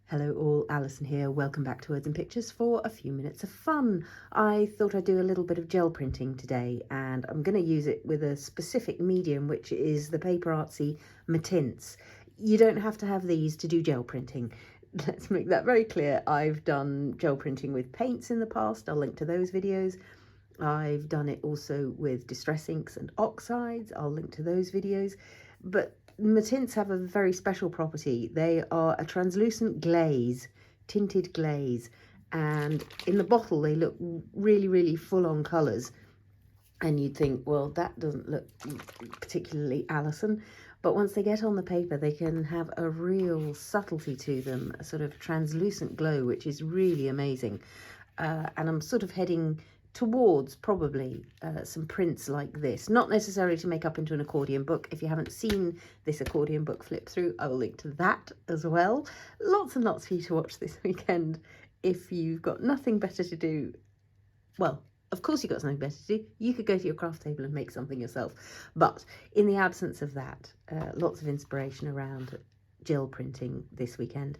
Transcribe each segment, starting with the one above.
Hello all, Alison here. Welcome back to Words and Pictures for a few minutes of fun. I thought I'd do a little bit of gel printing today, and I'm going to use it with a specific medium, which is the PaperArtsy Mattints. You don't have to have these to do gel printing. Let's make that very clear. I've done gel printing with paints in the past. I'll link to those videos. I've done it also with Distress Inks and Oxides. I'll link to those videos. But Mattints have a very special property. They are a translucent glaze, tinted glaze, and in the bottle they look really full-on colours, and you'd think, well, that doesn't look particularly Alison, but once they get on the paper they can have a real subtlety to them, a sort of translucent glow, which is really amazing. And I'm sort of heading towards probably some prints like this, not necessarily to make up into an accordion book. If you haven't seen this accordion book flip through, I will link to that as well. Lots and lots for you to watch this weekend if you've got nothing better to do. Well, of course you've got something better to do. You could go to your craft table and make something yourself, but in the absence of that, lots of inspiration around gel printing this weekend.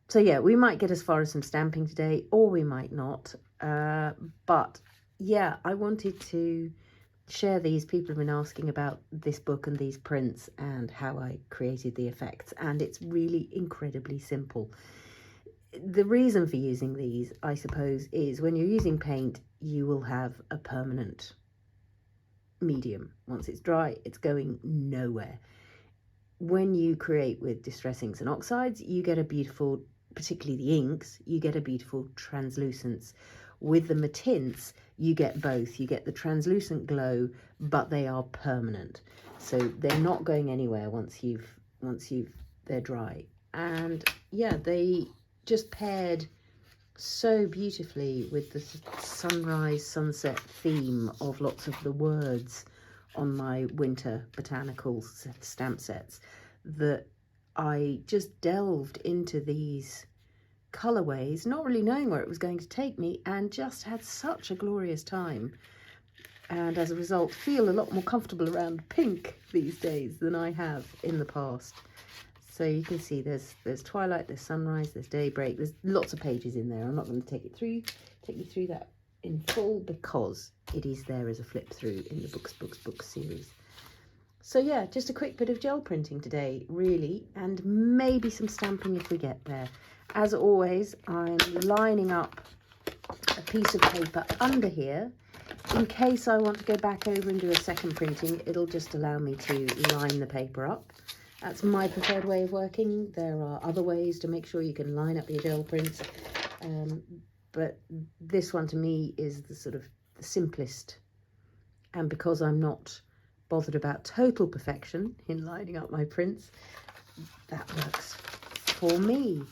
So yeah, we might get as far as some stamping today, or we might not. But yeah, I wanted to share these. People have been asking about this book and these prints and how I created the effects, and it's really incredibly simple. The reason for using these, I suppose, is when you're using paint, you will have a permanent medium. Once it's dry, it's going nowhere. When you create with Distress Inks and Oxides, you get a beautiful, particularly the inks, you get a beautiful translucence. With the Mattints, you get both. You get the translucent glow, but they are permanent. So they're not going anywhere once they're dry. And yeah, they just paired so beautifully with the sunrise sunset theme of lots of the words on my winter Botanicals stamp sets, that I just delved into these colorways, not really knowing where it was going to take me, and just had such a glorious time. And as a result, feel a lot more comfortable around pink these days than I have in the past. So you can see there's twilight, there's sunrise, there's daybreak, there's lots of pages in there. I'm not going to take you through that in full because it is there as a flip through in the books series. So yeah, just a quick bit of gel printing today, really, and maybe some stamping if we get there. As always, I'm lining up a piece of paper under here. In case I want to go back over and do a second printing, it'll just allow me to line the paper up. That's my preferred way of working. There are other ways to make sure you can line up your gel prints, but this one to me is the sort of the simplest, and because I'm not bothered about total perfection in lining up my prints, that works for me.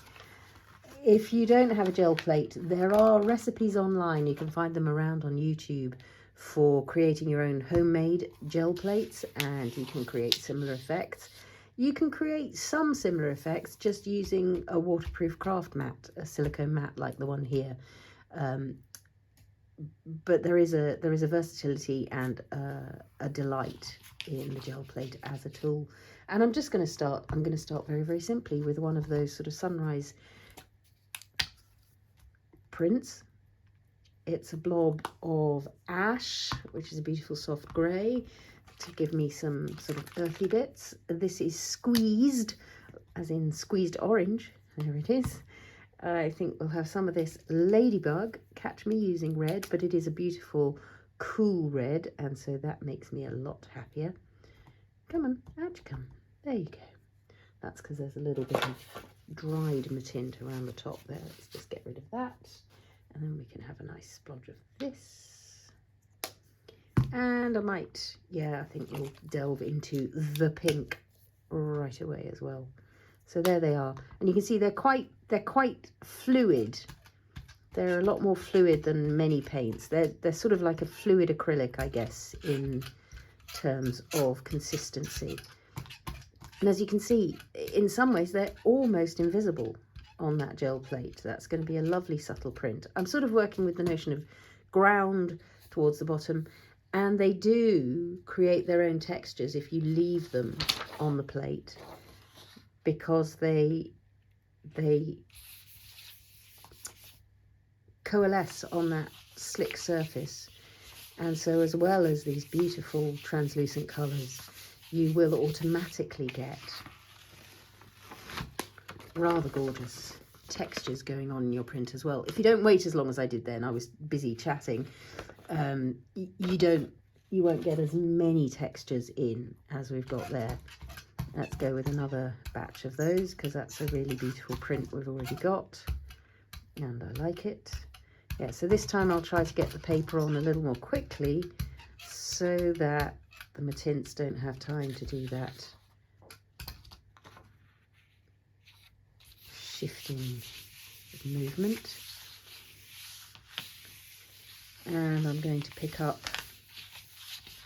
If you don't have a gel plate, there are recipes online. You can find them around on YouTube for creating your own homemade gel plates, and you can create similar effects. You can create some similar effects just using a waterproof craft mat, a silicone mat like the one here. But there is a versatility and a delight in the gel plate as a tool. And I'm going to start very simply with one of those sort of sunrise prints. It's a blob of ash, which is a beautiful soft grey, to give me some sort of earthy bits. This is squeezed, as in squeezed orange. There it is. I think we'll have some of this Ladybug. Catch me using red, but it is a beautiful cool red, and so that makes me a lot happier. Come on, out you come. There you go. That's because there's a little bit of dried matint around the top there. Let's just get rid of that, and then we can have a nice splodge of this. And I might, yeah, I think we'll delve into the pink right away as well. So there they are, and you can see they're quite fluid. They're a lot more fluid than many paints. They're sort of like a fluid acrylic, I guess, in terms of consistency. And as you can see, in some ways they're almost invisible on that gel plate. That's going to be a lovely subtle print. I'm sort of working with the notion of ground towards the bottom, and they do create their own textures if you leave them on the plate, because they they coalesce on that slick surface. And so as well as these beautiful translucent colours, you will automatically get rather gorgeous textures going on in your print as well. If you don't wait as long as I did then, I was busy chatting, you won't get as many textures in as we've got there. Let's go with another batch of those, because that's a really beautiful print we've already got, and I like it. Yeah, so this time I'll try to get the paper on a little more quickly so that the matins don't have time to do that shifting movement. And I'm going to pick up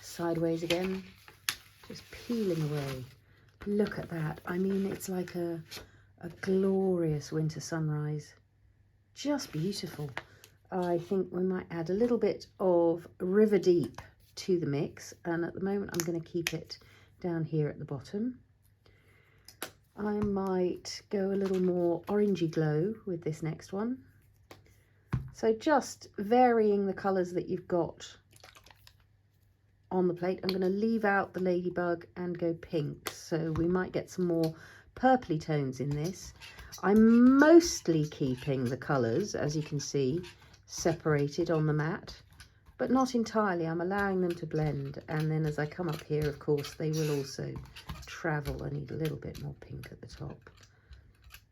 sideways again, just peeling away. Look at that. I mean, it's like a glorious winter sunrise. Just beautiful. I think we might add a little bit of River Deep to the mix, and at the moment I'm going to keep it down here at the bottom. I might go a little more orangey glow with this next one. So just varying the colours that you've got on the plate. I'm going to leave out the Ladybug and go pink, so we might get some more purpley tones in this. I'm mostly keeping the colours, as you can see, separated on the mat, but not entirely. I'm allowing them to blend, and then as I come up here, of course, they will also travel. I need a little bit more pink at the top.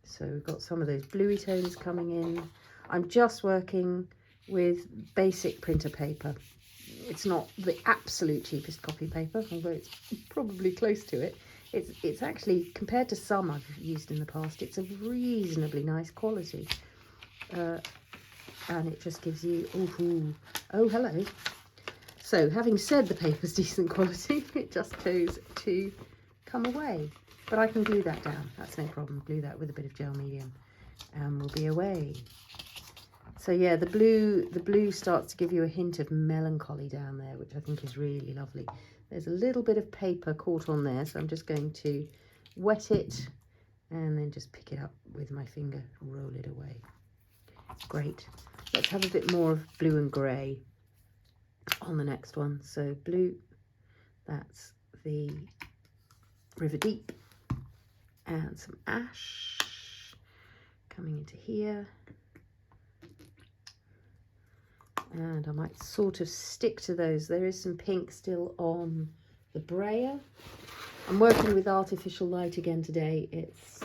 So we've got some of those bluey tones coming in. I'm just working with basic printer paper. It's not the absolute cheapest copy paper, although it's probably close to it. It's actually, compared to some I've used in the past, it's a reasonably nice quality. And it just gives you, oh hello. So having said the paper's decent quality, it just chose to come away. But I can glue that down, that's no problem. Glue that with a bit of gel medium and we'll be away. So yeah, the blue starts to give you a hint of melancholy down there, which I think is really lovely. There's a little bit of paper caught on there, so I'm just going to wet it and then just pick it up with my finger, roll it away. Great. Let's have a bit more of blue and grey on the next one. So blue, that's the River Deep, and some ash coming into here. And I might sort of stick to those. There is some pink still on the brayer. I'm working with artificial light again today. It's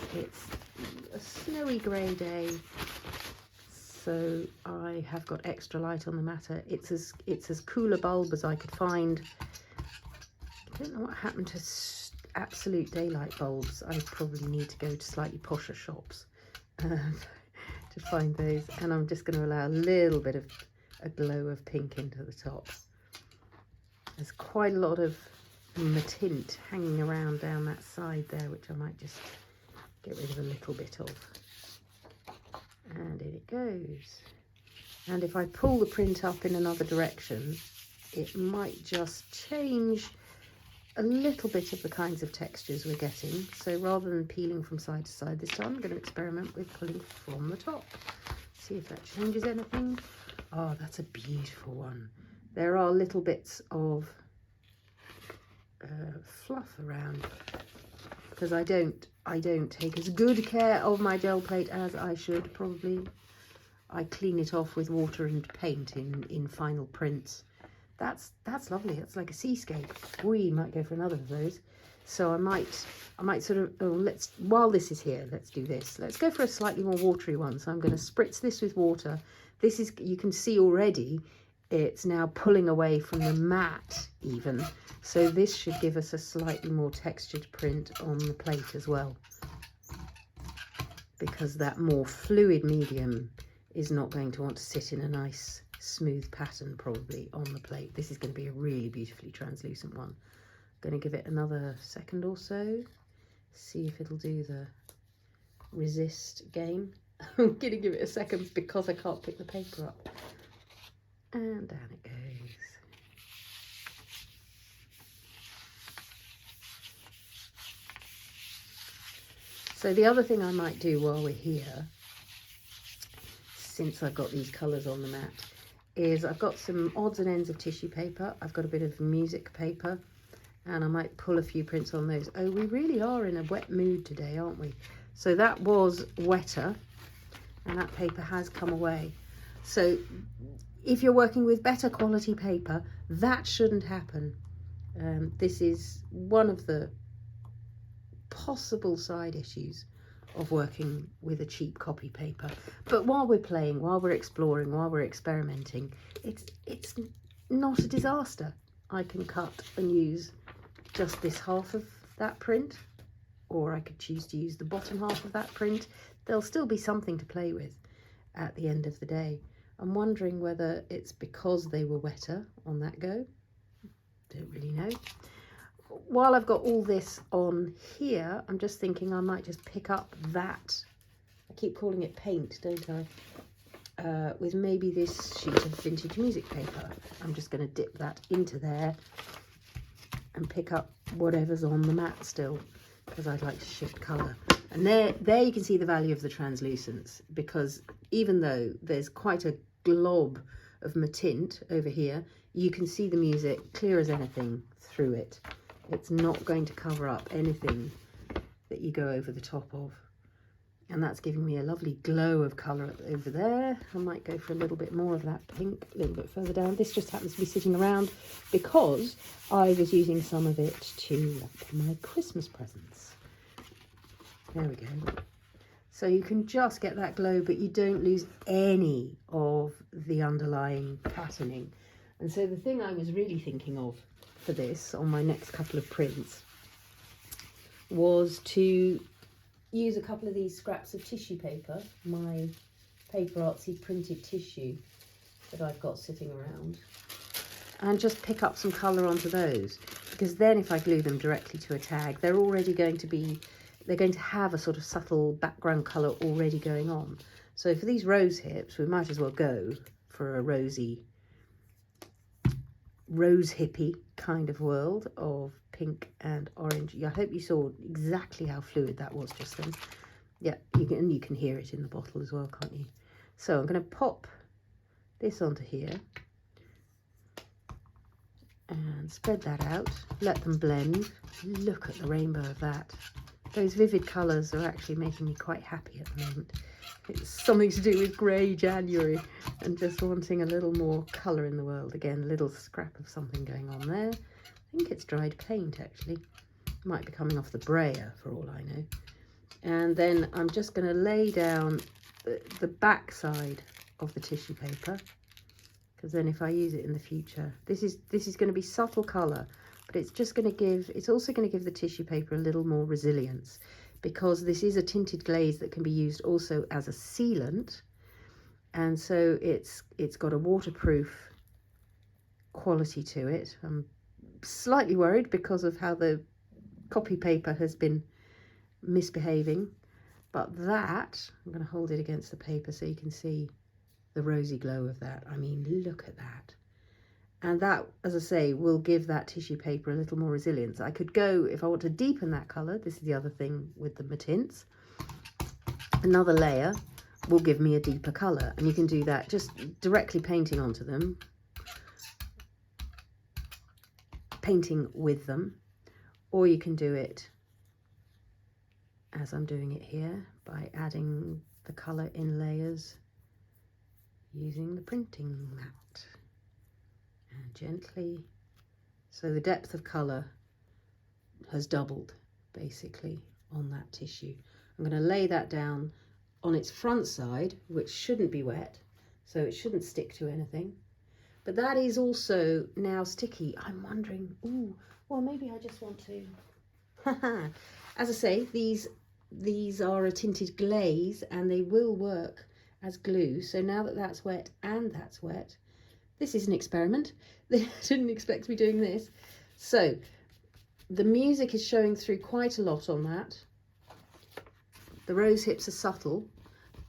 a snowy grey day, so I have got extra light on the matter. It's as cool a bulb as I could find. I don't know what happened to absolute daylight bulbs. I probably need to go to slightly posher shops to find those. And I'm just going to allow a little bit of a glow of pink into the top. There's quite a lot of matint hanging around down that side there, which I might just get rid of a little bit of. And in it goes. And if I pull the print up in another direction, it might just change a little bit of the kinds of textures we're getting. So rather than peeling from side to side this time, I'm going to experiment with pulling from the top. See if that changes anything. Oh, that's a beautiful one. There are little bits of fluff around because I don't take as good care of my gel plate as I should probably. I clean it off with water and paint in final prints. That's lovely. That's like a seascape. We might go for another of those. So I might sort of, while this is here, let's do this. Let's go for a slightly more watery one. So I'm going to spritz this with water. This is, you can see already, it's now pulling away from the mat even. So this should give us a slightly more textured print on the plate as well, because that more fluid medium is not going to want to sit in a nice smooth pattern probably on the plate. This is going to be a really beautifully translucent one. I'm going to give it another second or so, see if it'll do the resist game. I'm going to give it a second because I can't pick the paper up. And down it goes. So the other thing I might do while we're here, since I've got these colours on the mat, is I've got some odds and ends of tissue paper. I've got a bit of music paper, and I might pull a few prints on those. Oh, we really are in a wet mood today, aren't we? So that was wetter, and that paper has come away. So if you're working with better quality paper, that shouldn't happen. This is one of the possible side issues of working with a cheap copy paper. But while we're playing, while we're exploring, while we're experimenting, it's not a disaster. I can cut and use just this half of that print, or I could choose to use the bottom half of that print. There'll still be something to play with at the end of the day. I'm wondering whether it's because they were wetter on that go. Don't really know. While I've got all this on here, I'm just thinking I might just pick up that, I keep calling it paint, don't I, with maybe this sheet of vintage music paper. I'm just going to dip that into there and pick up whatever's on the mat still, because I'd like to shift colour. And there you can see the value of the translucence, because even though there's quite a glob of matint over here, you can see the music clear as anything through it. It's not going to cover up anything that you go over the top of. And that's giving me a lovely glow of colour over there. I might go for a little bit more of that pink a little bit further down. This just happens to be sitting around because I was using some of it to wrap my Christmas presents. There we go. So you can just get that glow, but you don't lose any of the underlying patterning. And so the thing I was really thinking of for this on my next couple of prints was to use a couple of these scraps of tissue paper, my PaperArtsy Printed Tissue that I've got sitting around, and just pick up some colour onto those, because then if I glue them directly to a tag, they're already going to be, they're going to have a sort of subtle background colour already going on. So for these rose hips, we might as well go for a rose hippie kind of world of pink and orange. I hope you saw exactly how fluid that was just then. Yeah, you can hear it in the bottle as well, can't you? So I'm going to pop this onto here and spread that out, let them blend. Look at the rainbow of that. Those vivid colours are actually making me quite happy at the moment. It's something to do with grey January and just wanting a little more colour in the world. Again, a little scrap of something going on there. I think it's dried paint actually. Might be coming off the brayer for all I know. And then I'm just going to lay down the back side of the tissue paper, because then if I use it in the future, this is going to be subtle colour, but it's just going to give, it's also going to give the tissue paper a little more resilience, because this is a tinted glaze that can be used also as a sealant, and so it's got a waterproof quality to it. I'm slightly worried because of how the copy paper has been misbehaving, but that, I'm going to hold it against the paper so you can see the rosy glow of that. I mean, look at that. And that, as I say, will give that tissue paper a little more resilience. I could go, if I want to deepen that colour, this is the other thing with the matins, another layer will give me a deeper colour. And you can do that just directly painting onto them, painting with them, or you can do it as I'm doing it here by adding the colour in layers using the printing mat. And gently, so the depth of colour has doubled basically on that tissue. I'm going to lay that down on its front side, which shouldn't be wet, so it shouldn't stick to anything, but that is also now sticky. I'm wondering, ooh, well, maybe I just want to as I say, these are a tinted glaze and they will work as glue. So now that that's wet and that's wet, this is an experiment. They didn't expect to be doing this. So the music is showing through quite a lot on that. The rose hips are subtle,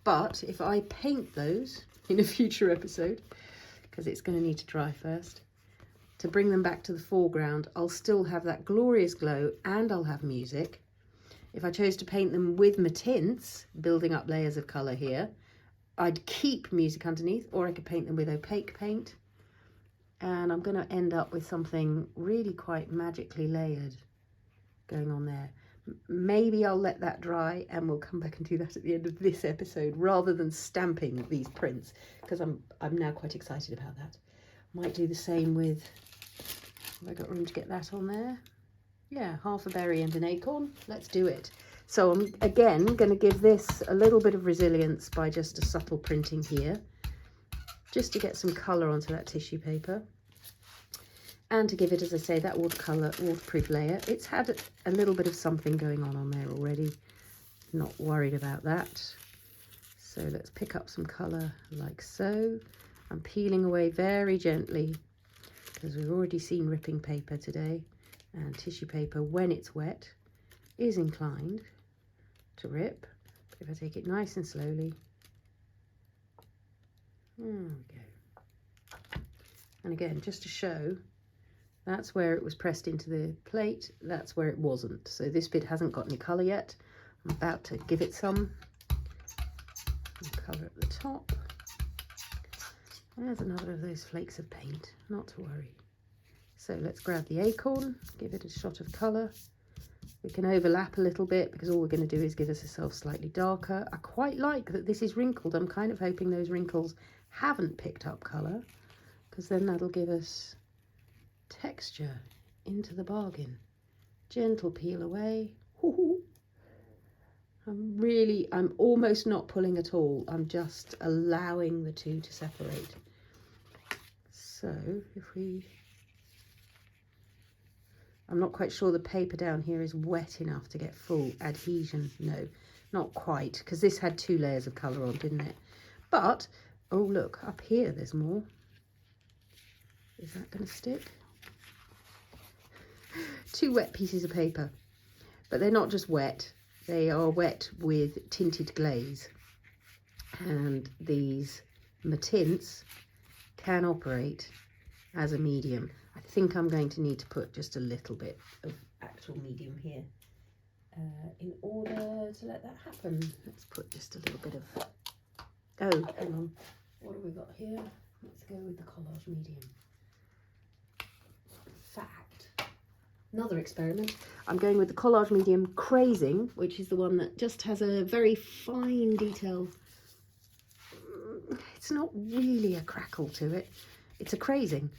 but if I paint those in a future episode, because it's going to need to dry first, to bring them back to the foreground, I'll still have that glorious glow and I'll have music. If I chose to paint them with Mattints, building up layers of colour here, I'd keep music underneath, or I could paint them with opaque paint. And I'm going to end up with something really quite magically layered going on there. Maybe I'll let that dry and we'll come back and do that at the end of this episode rather than stamping these prints, because I'm now quite excited about that. Might do the same with, have I got room to get that on there? Yeah, half a berry and an acorn. Let's do it. So I'm again going to give this a little bit of resilience by just a subtle printing here, just to get some colour onto that tissue paper. And to give it, as I say, that waterproof layer. It's had a little bit of something going on there already. Not worried about that. So let's pick up some colour like so. I'm peeling away very gently because we've already seen ripping paper today. And tissue paper, when it's wet, is inclined to rip. But if I take it nice and slowly, there we go. And again, just to show, that's where it was pressed into the plate, that's where it wasn't. So this bit hasn't got any colour yet. I'm about to give it some colour at the top. There's another of those flakes of paint, not to worry. So let's grab the acorn, give it a shot of colour. We can overlap a little bit because all we're going to do is give ourselves slightly darker. I quite like that this is wrinkled. I'm kind of hoping those wrinkles haven't picked up colour, because then that'll give us texture into the bargain. Gentle peel away. I'm almost not pulling at all. I'm just allowing the two to separate. So I'm not quite sure the paper down here is wet enough to get full adhesion. No, not quite, because this had 2 layers of colour on, didn't it? But, oh look, up here there's more. Is that going to stick? 2 wet pieces of paper, but they're not just wet, they are wet with tinted glaze, and these Mattints can operate as a medium. I think I'm going to need to put just a little bit of actual medium here in order to let that happen. Let's put just a little bit of, oh hang on, what have we got here? Let's go with the collage medium. Another experiment. I'm going with the collage medium Crazing, which is the one that just has a very fine detail. It's not really a crackle to it. It's a crazing.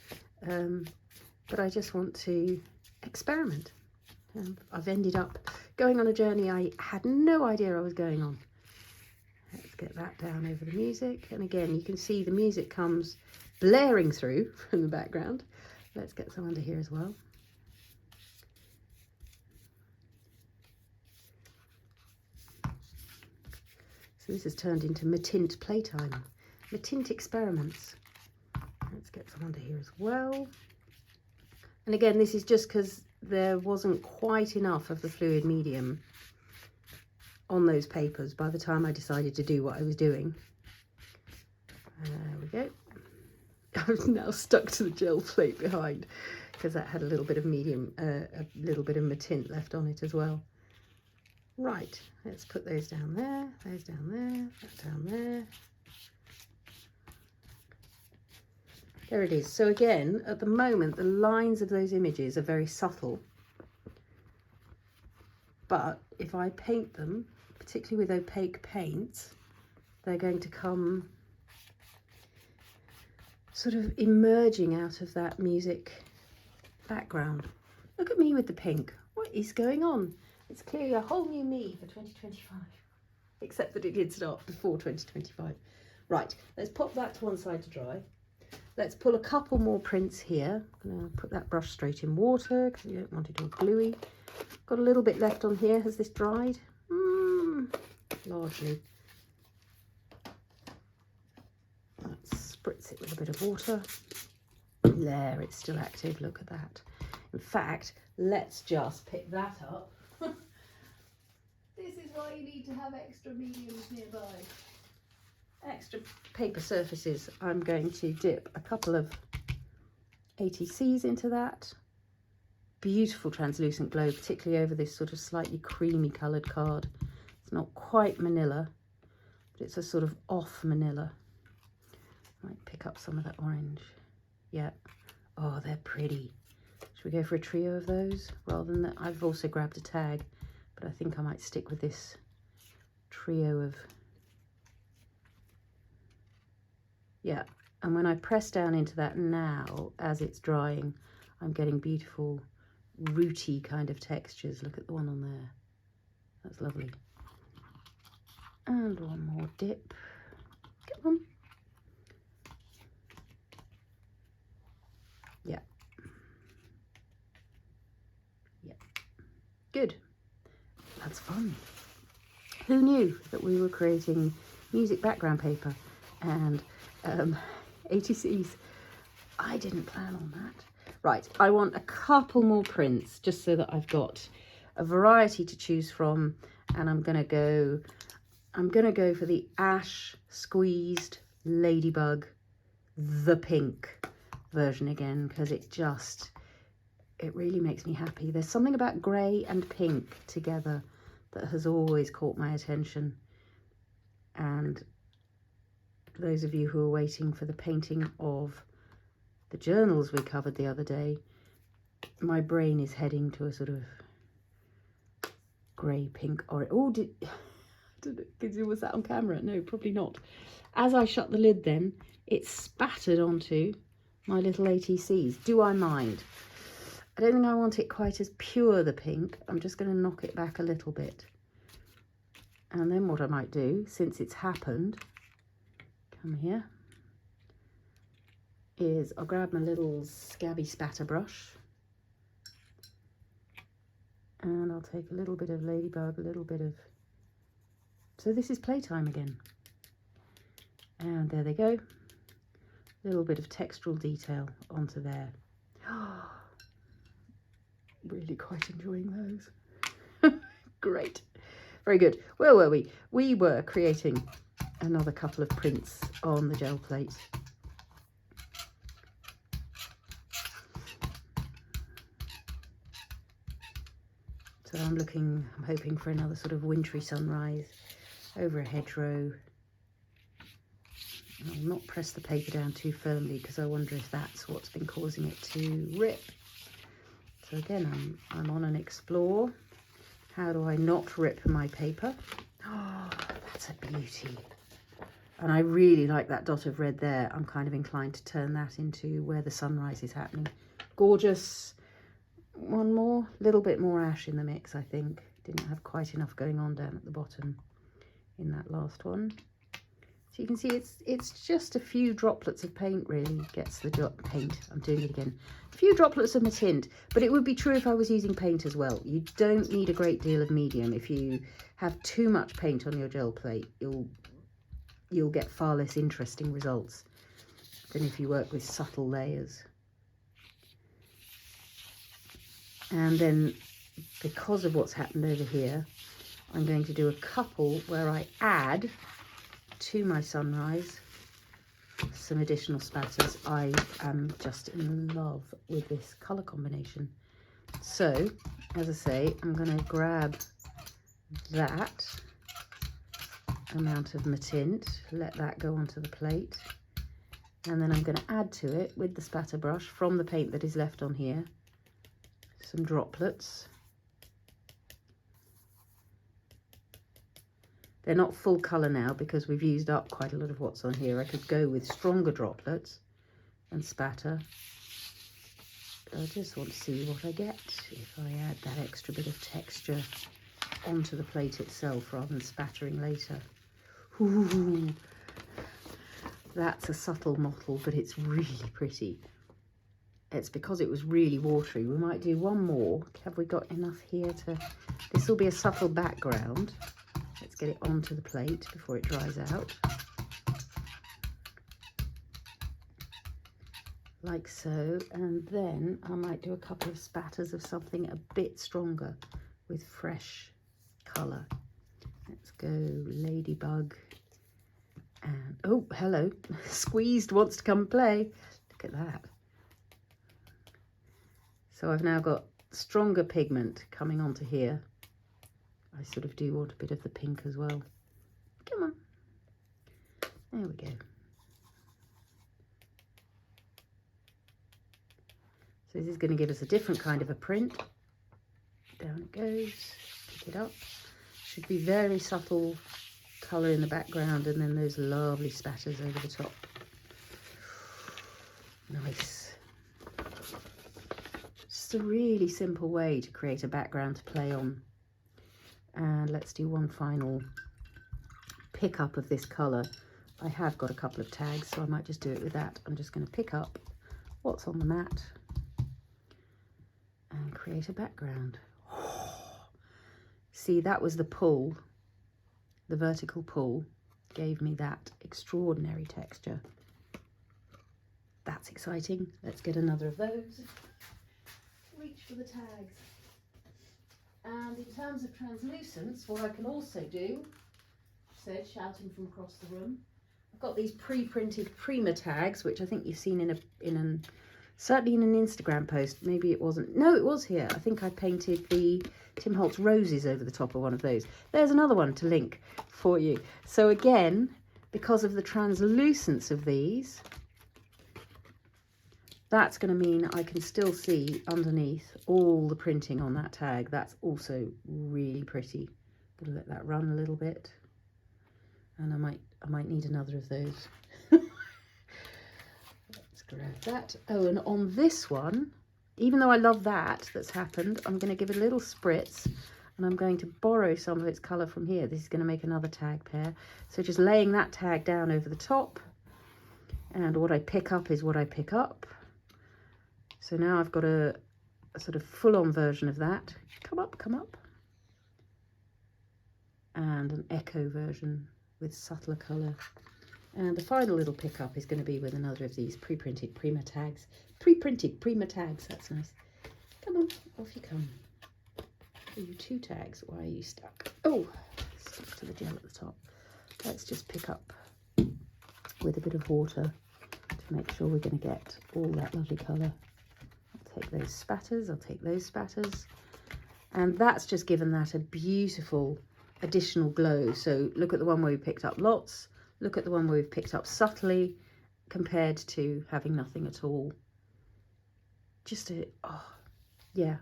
But I just want to experiment. I've ended up going on a journey I had no idea I was going on. Let's get that down over the music. And again, you can see the music comes blaring through from the background. Let's get some under here as well. So this has turned into Mattint playtime, Mattint experiments. Let's get some under here as well. And again, this is just because there wasn't quite enough of the fluid medium on those papers by the time I decided to do what I was doing. There we go. I'm now stuck to the gel plate behind because that had a little bit of medium, a little bit of Mattint left on it as well. Right, let's put those down there, those down there, that down there. There it is. So again, at the moment, the lines of those images are very subtle. But if I paint them, particularly with opaque paints, they're going to come sort of emerging out of that music background. Look at me with the pink. What is going on? It's clearly a whole new me for 2025, except that it did start before 2025. Right, let's pop that to one side to dry. Let's pull a couple more prints here. I'm going to put that brush straight in water because you don't want it all gluey. Got a little bit left on here. Has this dried? Largely. Let's spritz it with a bit of water. There, it's still active. Look at that. In fact, let's just pick that up. This is why you need to have extra mediums nearby. Extra paper surfaces. I'm going to dip a couple of ATCs into that. beautiful translucent glow, particularly over this sort of slightly creamy coloured card. It's not quite manila, but it's a sort of off manila. Might pick up some of that orange. Yeah. Oh, they're pretty. Should we go for a trio of those rather than that? I've also grabbed a tag, but I think I might stick with this trio of... Yeah. And when I press down into that now, as it's drying, I'm getting beautiful rooty kind of textures. Look at the one on there. That's lovely. And one more dip. Come on. Yeah. Yeah. Good. That's fun. Who knew that we were creating music background paper and ATCs? I didn't plan on that. Right, I want a couple more prints just so that I've got a variety to choose from, and I'm gonna go for the Ash Squeezed Ladybug, the pink version again, because it really makes me happy. There's something about grey and pink together that has always caught my attention, and those of you who are waiting for the painting of the journals we covered the other day, my brain is heading to a sort of grey pink or was that on camera? No, probably not. As I shut the lid then, it spattered onto my little ATCs. Do I mind? I don't think I want it quite as pure, the pink. I'm just going to knock it back a little bit. And then what I might do, since it's happened, come here, is I'll grab my little scabby spatter brush and I'll take a little bit of Ladybug, a little bit of... So this is playtime again. And there they go. A little bit of textural detail onto there. Really quite enjoying those. Great. Very good. Where were we? We were creating another couple of prints on the gel plate. So I'm hoping for another sort of wintry sunrise over a hedgerow. I'll not press the paper down too firmly because I wonder if that's what's been causing it to rip. So again, I'm on an explore. How do I not rip my paper? Oh, that's a beauty. And I really like that dot of red there. I'm kind of inclined to turn that into where the sunrise is happening. Gorgeous. One more, little bit more ash in the mix, I think. Didn't have quite enough going on down at the bottom in that last one. So you can see it's just a few droplets of paint really gets the paint. I'm doing it again. A few droplets of Matint, but it would be true if I was using paint as well. You don't need a great deal of medium. If you have too much paint on your gel plate, you'll get far less interesting results than if you work with subtle layers. And then, because of what's happened over here, I'm going to do a couple where I add to my sunrise some additional spatters. I am just in love with this colour combination. So, as I say, I'm going to grab that amount of Matint, let that go onto the plate, and then I'm going to add to it with the spatter brush from the paint that is left on here some droplets. They're not full colour now because we've used up quite a lot of what's on here. I could go with stronger droplets and spatter, but I just want to see what I get if I add that extra bit of texture onto the plate itself rather than spattering later. Ooh, that's a subtle mottle, but it's really pretty. It's because it was really watery. We might do one more. Have we got enough here to... This will be a subtle background. Let's get it onto the plate before it dries out. Like so. And then I might do a couple of spatters of something a bit stronger with fresh colour. Let's go Ladybug. And, oh, hello. Squeezed wants to come play. Look at that. So I've now got stronger pigment coming onto here. I sort of do want a bit of the pink as well. Come on. There we go. So this is going to give us a different kind of a print. Down it goes. Pick it up. Should be very subtle colour in the background, and then those lovely spatters over the top. Nice. Just a really simple way to create a background to play on. And let's do one final pick up of this colour. I have got a couple of tags, so I might just do it with that. I'm just going to pick up what's on the mat and create a background. See, that was the pull. The vertical pull gave me that extraordinary texture. That's exciting. Let's get another of those. Reach for the tags. And in terms of translucence, what I can also do, said, shouting from across the room, I've got these pre-printed Prima tags, which I think you've seen certainly in an Instagram post. Maybe it wasn't. No, it was here. I think I painted the Tim Holtz roses over the top of one of those. There's another one to link for you. So again, because of the translucence of these, that's going to mean I can still see underneath all the printing on that tag. That's also really pretty. Gonna let that run a little bit, and I might need another of those. Let's grab that. Oh, and on this one, even though I love that's happened, I'm going to give it a little spritz, and I'm going to borrow some of its colour from here. This is going to make another tag pair. So just laying that tag down over the top, and what I pick up is what I pick up. So now I've got a sort of full-on version of that. Come up, come up. And an echo version with subtler colour. And the final little pickup is going to be with another of these pre-printed Prima tags. Pre-printed Prima tags, that's nice. Come on, off you come. Are you two tags? Why are you stuck? Oh, stuck to the gel at the top. Let's just pick up with a bit of water to make sure we're going to get all that lovely colour. I'll take those spatters, I'll take those spatters. And that's just given that a beautiful additional glow. So look at the one where we picked up lots. Look at the one where we've picked up subtly compared to having nothing at all. Just a, oh, yeah,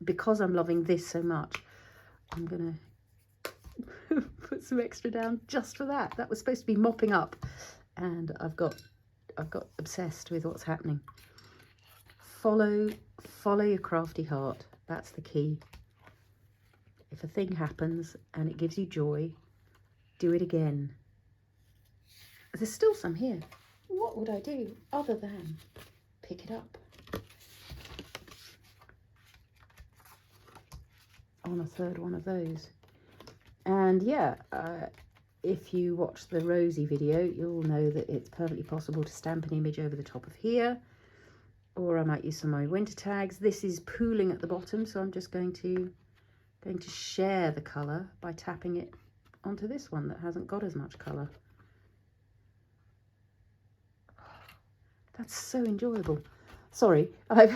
because I'm loving this so much, I'm going to put some extra down just for that. That was supposed to be mopping up, and I've got obsessed with what's happening. Follow your crafty heart. That's the key. If a thing happens and it gives you joy, do it again. There's still some here. What would I do other than pick it up on a third one of those? And yeah, if you watch the Rosie video, you'll know that it's perfectly possible to stamp an image over the top of here, or I might use some of my winter tags. This is pooling at the bottom, so I'm just going to share the colour by tapping it onto this one that hasn't got as much colour. That's so enjoyable. Sorry, I've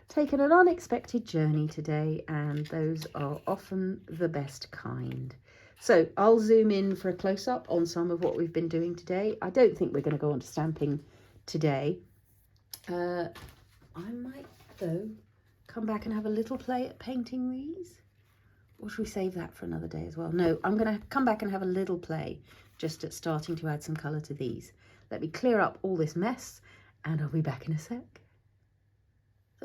taken an unexpected journey today, and those are often the best kind. So I'll zoom in for a close-up on some of what we've been doing today. I don't think we're going to go on to stamping today. I might, though, come back and have a little play at painting these. Or should we save that for another day as well? No, I'm going to come back and have a little play just at starting to add some colour to these. Let me clear up all this mess, and I'll be back in a sec.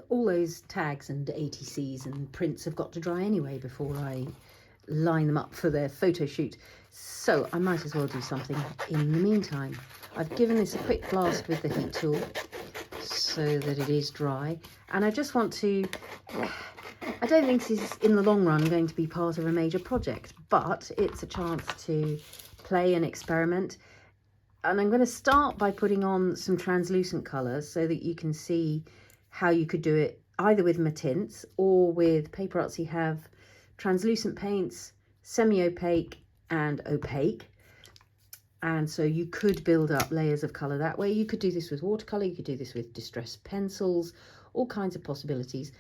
All those tags and ATCs and prints have got to dry anyway before I line them up for their photo shoot. So I might as well do something in the meantime. I've given this a quick blast with the heat tool so that it is dry. And I just want to, I don't think this is in the long run going to be part of a major project, but it's a chance to play and experiment. And I'm going to start by putting on some translucent colours so that you can see how you could do it either with Mattints or with PaperArtsy have translucent paints, semi-opaque and opaque. And so you could build up layers of colour that way. You could do this with watercolour, you could do this with distress pencils, all kinds of possibilities.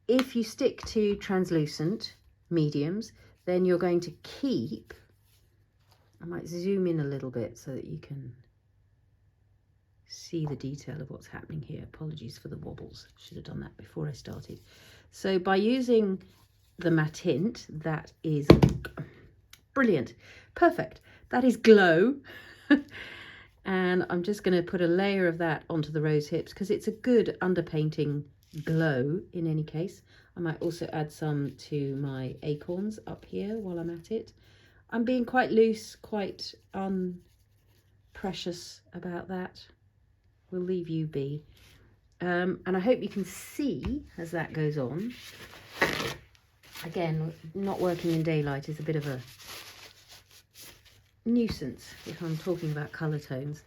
If you stick to translucent mediums, then you're going to keep, I might zoom in a little bit so that you can see the detail of what's happening here. Apologies for the wobbles, should have done that before I started. So by using the Mattint, that is brilliant, perfect, that is glow. And I'm just going to put a layer of that onto the rose hips because it's a good underpainting glow in any case. I might also add some to my acorns up here while I'm at it. I'm being quite loose, quite unprecious about that. We'll leave you be. And I hope you can see as that goes on. Again, not working in daylight is a bit of a nuisance if I'm talking about colour tones,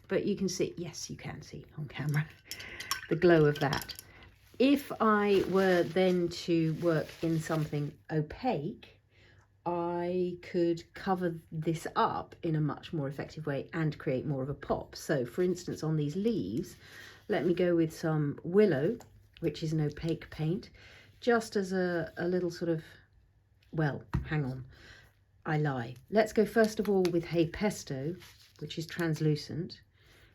but you can see, yes, you can see on camera the glow of that. If I were then to work in something opaque, I could cover this up in a much more effective way and create more of a pop. So for instance, on these leaves, let me go with some willow, which is an opaque paint, just as a little sort of, well, hang on, I lie. Let's go first of all with Pesto, which is translucent.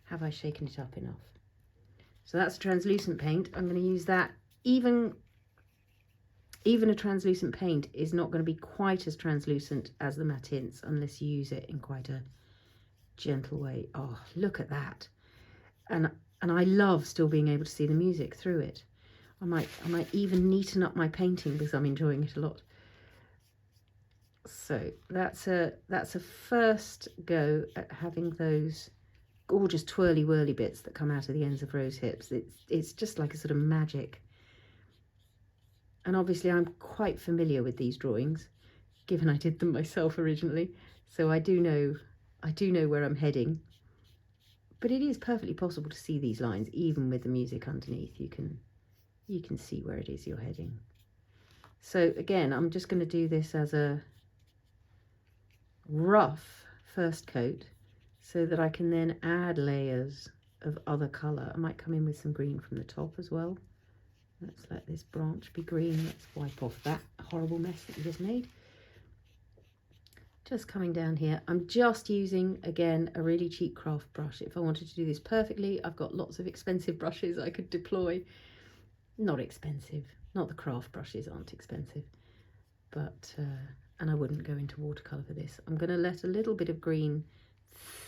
Have I shaken it up enough? So that's a translucent paint. I'm going to use that. Even a translucent paint is not going to be quite as translucent as the Mattints unless you use it in quite a gentle way. Oh, look at that. And I love still being able to see the music through it. I might even neaten up my painting because I'm enjoying it a lot. So that's a first go at having those gorgeous twirly whirly bits that come out of the ends of rose hips. It's just like a sort of magic. And obviously I'm quite familiar with these drawings, given I did them myself originally. So I do know where I'm heading. But it is perfectly possible to see these lines even with the music underneath. You can see where it is you're heading. So again, I'm just going to do this as a rough first coat so that I can then add layers of other colour. I might come in with some green from the top as well. Let's let this branch be green. Let's wipe off that horrible mess that we just made. Just coming down here, I'm just using, again, a really cheap craft brush. If I wanted to do this perfectly, I've got lots of expensive brushes I could deploy. Not expensive, not the craft brushes aren't expensive, but and I wouldn't go into watercolour for this. I'm going to let a little bit of green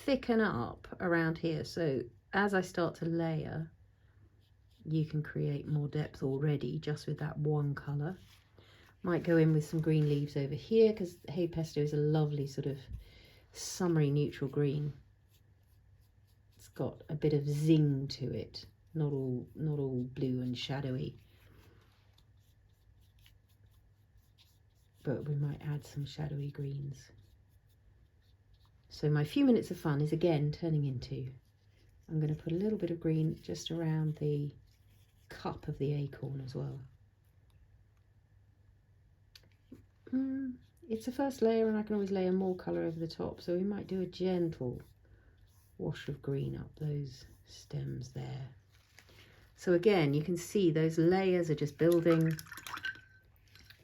thicken up around here, so as I start to layer, you can create more depth already just with that one colour. Might go in with some green leaves over here because Pesto is a lovely sort of summery neutral green. It's got a bit of zing to it, not all blue and shadowy. But we might add some shadowy greens. So my few minutes of fun is again turning into, I'm going to put a little bit of green just around the cup of the acorn as well. It's a first layer and I can always layer more colour over the top, so we might do a gentle wash of green up those stems there. So again, you can see those layers are just building.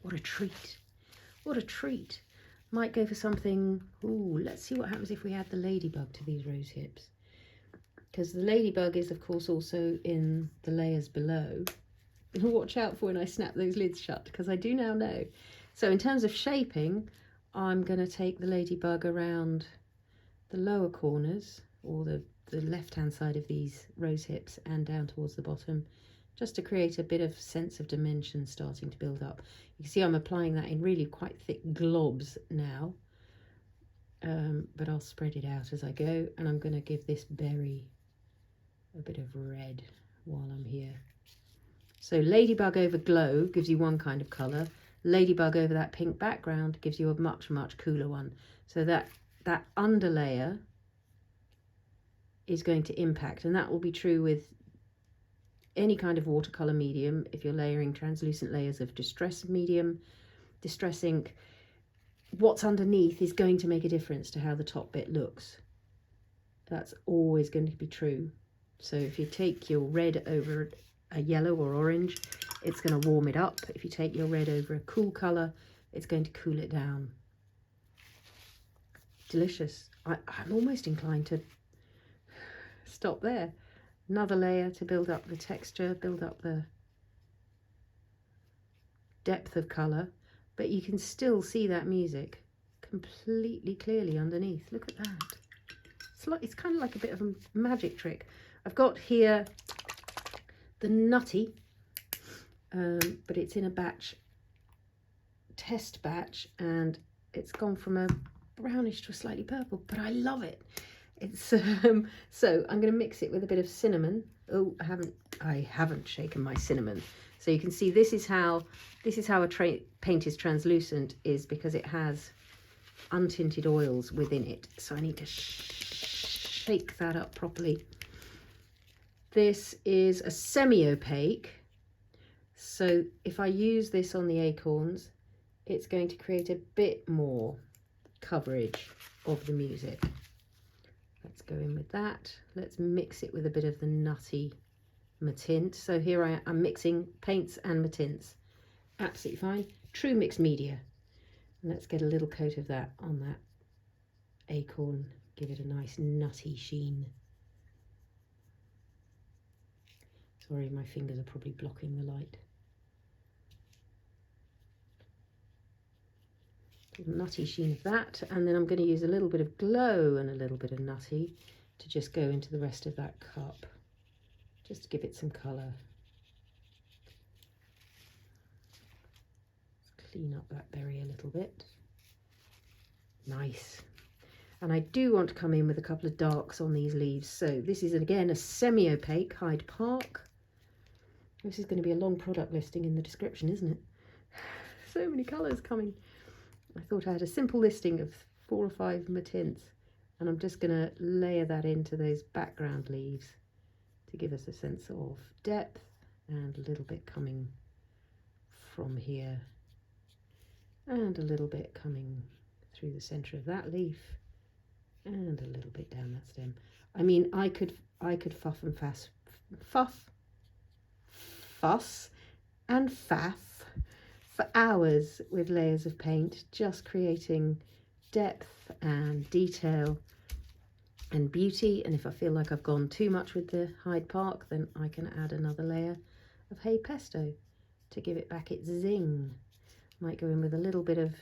What a treat. What a treat. Might go for something, ooh, let's see what happens if we add the Ladybug to these rose hips. Because the Ladybug is of course also in the layers below. Watch out for when I snap those lids shut, because I do now know. So in terms of shaping, I'm going to take the Ladybug around the lower corners, or the left-hand side of these rose hips and down towards the bottom, just to create a bit of sense of dimension starting to build up. You can see I'm applying that in really quite thick globs now, but I'll spread it out as I go, and I'm going to give this berry a bit of red while I'm here. So Ladybug over glow gives you one kind of colour. Ladybug over that pink background gives you a much, much cooler one. So that underlayer is going to impact, and that will be true with any kind of watercolour medium. If you're layering translucent layers of distress medium, distress ink, what's underneath is going to make a difference to how the top bit looks. That's always going to be true. So if you take your red over a yellow or orange, it's going to warm it up. If you take your red over a cool colour, it's going to cool it down. Delicious. I'm almost inclined to stop there. Another layer to build up the texture, build up the depth of colour, but you can still see that music completely clearly underneath. Look at that. It's kind of like a bit of a magic trick. I've got here the Nutty, but it's in a batch, test batch, and it's gone from a brownish to a slightly purple, but I love it. It's so I'm going to mix it with a bit of cinnamon. Oh, I haven't shaken my cinnamon. So you can see this is how a paint is translucent, is because it has untinted oils within it. So I need to shake that up properly. This is a semi-opaque, so if I use this on the acorns, it's going to create a bit more coverage of the music. Let's go in with that. Let's mix it with a bit of the Nutty Mattint. So here I'm mixing paints and Mattints. Absolutely fine. True mixed media. And let's get a little coat of that on that acorn. Give it a nice nutty sheen. Sorry, my fingers are probably blocking the light. Nutty sheen of that, and then I'm going to use a little bit of glow and a little bit of nutty to just go into the rest of that cup, just to give it some colour. Clean up that berry a little bit. Nice. And I do want to come in with a couple of darks on these leaves. So this is again a semi-opaque Hyde Park. This is going to be a long product listing in the description, isn't it? So many colours coming. I thought I had a simple listing of 4 or 5 Mattints, and I'm just going to layer that into those background leaves to give us a sense of depth, and a little bit coming from here and a little bit coming through the centre of that leaf and a little bit down that stem. I mean, I could fuss and faff for hours with layers of paint, just creating depth and detail and beauty. And if I feel like I've gone too much with the Hyde Park, then I can add another layer of Hey Pesto to give it back its zing. Might go in with a little bit of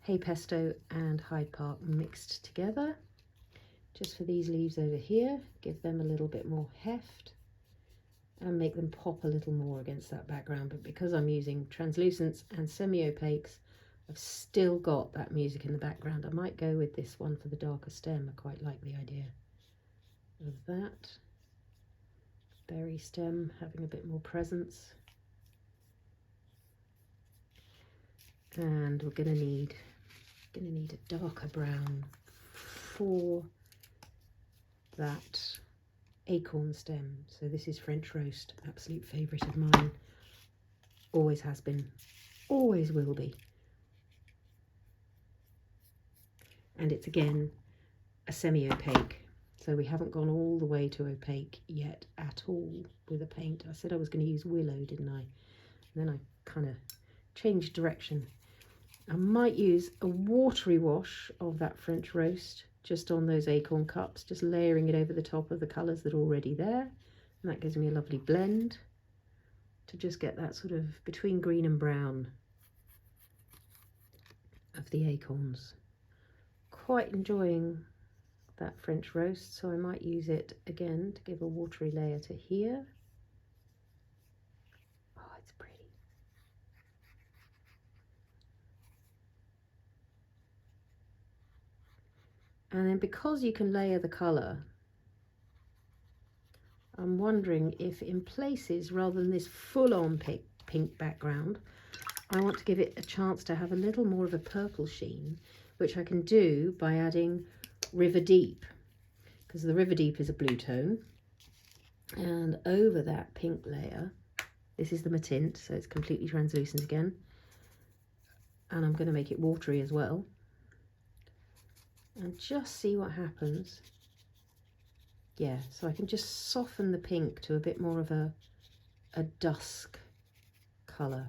Hey Pesto and Hyde Park mixed together, just for these leaves over here, give them a little bit more heft and make them pop a little more against that background. But because I'm using translucents and semi-opaques, I've still got that music in the background. I might go with this one for the darker stem. I quite like the idea of that. Berry stem having a bit more presence. And we're gonna need a darker brown for that acorn stem. So this is French roast, absolute favourite of mine. Always has been, always will be. And it's again a semi-opaque. So we haven't gone all the way to opaque yet at all with a paint. I said I was going to use willow, didn't I? And then I kind of changed direction. I might use a watery wash of that French roast just on those acorn cups, just layering it over the top of the colours that are already there. And that gives me a lovely blend to just get that sort of between green and brown of the acorns. Quite enjoying that French roast, so I might use it again to give a watery layer to here. Oh, it's pretty. And then because you can layer the colour, I'm wondering if in places, rather than this full-on pink background, I want to give it a chance to have a little more of a purple sheen, which I can do by adding River Deep, because the River Deep is a blue tone. And over that pink layer, this is the Mattint, so it's completely translucent again. And I'm going to make it watery as well. And just see what happens. Yeah, so I can just soften the pink to a bit more of a a dusk colour.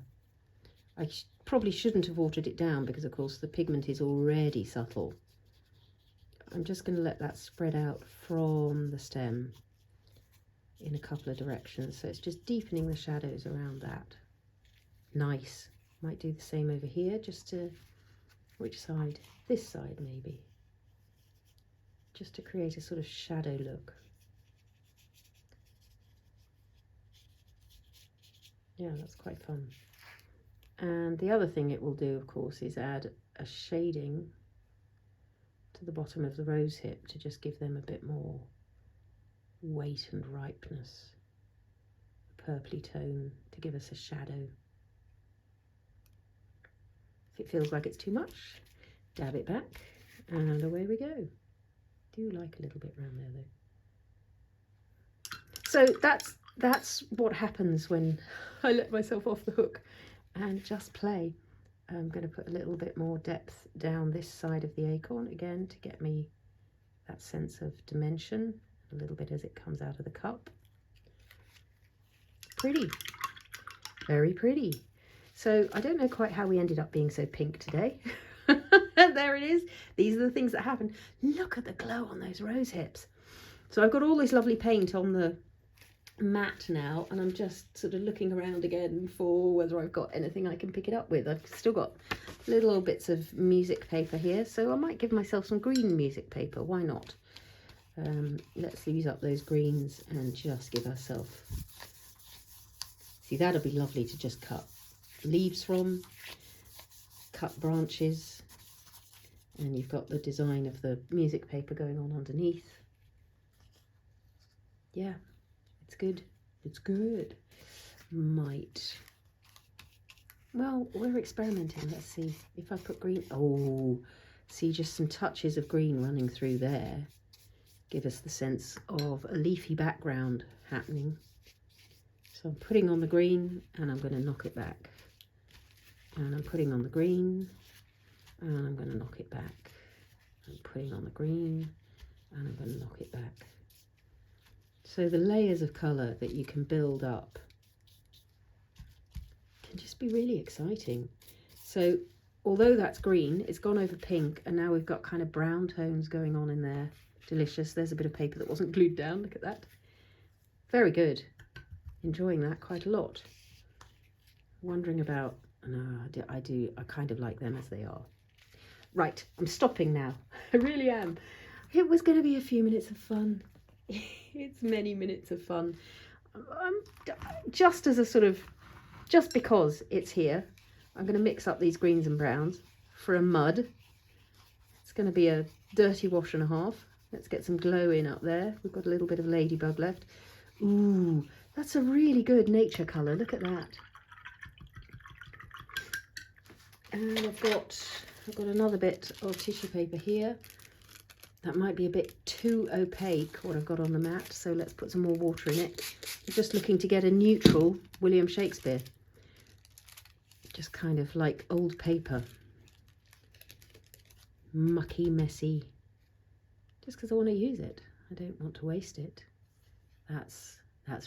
I probably shouldn't have watered it down because of course the pigment is already subtle. I'm just going to let that spread out from the stem in a couple of directions, so it's just deepening the shadows around that. Nice. Might do the same over here, just to, which side? This side maybe, just to create a sort of shadow look. Yeah, that's quite fun. And the other thing it will do, of course, is add a shading to the bottom of the rose hip to just give them a bit more weight and ripeness. A purpley tone to give us a shadow. If it feels like it's too much, dab it back and away we go. Do like a little bit around there though. So that's what happens when I let myself off the hook and just play. I'm going to put a little bit more depth down this side of the acorn again to get me that sense of dimension, a little bit as it comes out of the cup. Pretty, very pretty. So I don't know quite how we ended up being so pink today. There it is. These are the things that happen. Look at the glow on those rose hips. So I've got all this lovely paint on the mat now, and I'm just sort of looking around again for whether I've got anything I can pick it up with. I've still got little bits of music paper here, so I might give myself some green music paper. Why not? Let's use up those greens and just give ourselves, see, that'll be lovely to just cut leaves from, cut branches, and you've got the design of the music paper going on underneath. Yeah, it's good. It's good. Might. Well, we're experimenting. Let's see if I put green. Oh, see, just some touches of green running through there give us the sense of a leafy background happening. So I'm putting on the green and I'm going to knock it back. And I'm putting on the green and I'm going to knock it back. I'm putting on the green and I'm going to knock it back. So the layers of colour that you can build up can just be really exciting. So although that's green, it's gone over pink, and now we've got kind of brown tones going on in there. Delicious. There's a bit of paper that wasn't glued down. Look at that. Very good. Enjoying that quite a lot. Wondering about, no, I kind of like them as they are. Right, I'm stopping now. I really am. It was going to be a few minutes of fun. It's many minutes of fun. Just as a sort of, just because it's here, I'm going to mix up these greens and browns for a mud. It's going to be a dirty wash and a half. Let's get some glow in up there. We've got a little bit of Ladybug left. Ooh, that's a really good nature colour. Look at that. And I've got another bit of tissue paper here. That might be a bit too opaque, what I've got on the mat, so let's put some more water in it. I'm just looking to get a neutral William Shakespeare. Just kind of like old paper. Mucky, messy. Just because I want to use it. I don't want to waste it. That's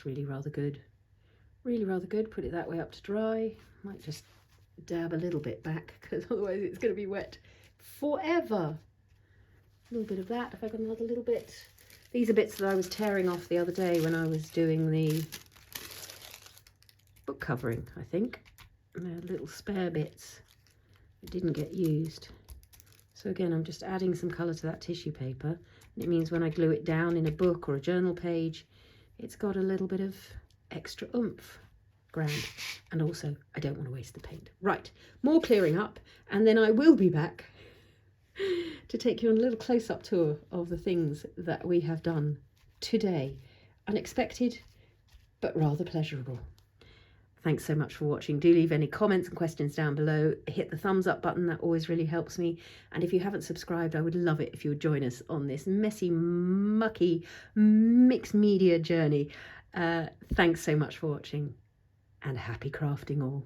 really rather good. Really rather good. Put it that way up to dry. Might just dab a little bit back because otherwise it's going to be wet forever. A little bit of that. If I got another little bit. These are bits that I was tearing off the other day when I was doing the book covering, I think. And they're little spare bits that didn't get used. So again, I'm just adding some colour to that tissue paper. And it means when I glue it down in a book or a journal page, it's got a little bit of extra oomph. Grand. And also, I don't want to waste the paint. Right, more clearing up, and then I will be back to take you on a little close-up tour of the things that we have done today. Unexpected, but rather pleasurable. Thanks so much for watching. Do leave any comments and questions down below. Hit the thumbs up button, that always really helps me. And if you haven't subscribed, I would love it if you would join us on this messy, mucky, mixed media journey. Thanks so much for watching, and happy crafting all.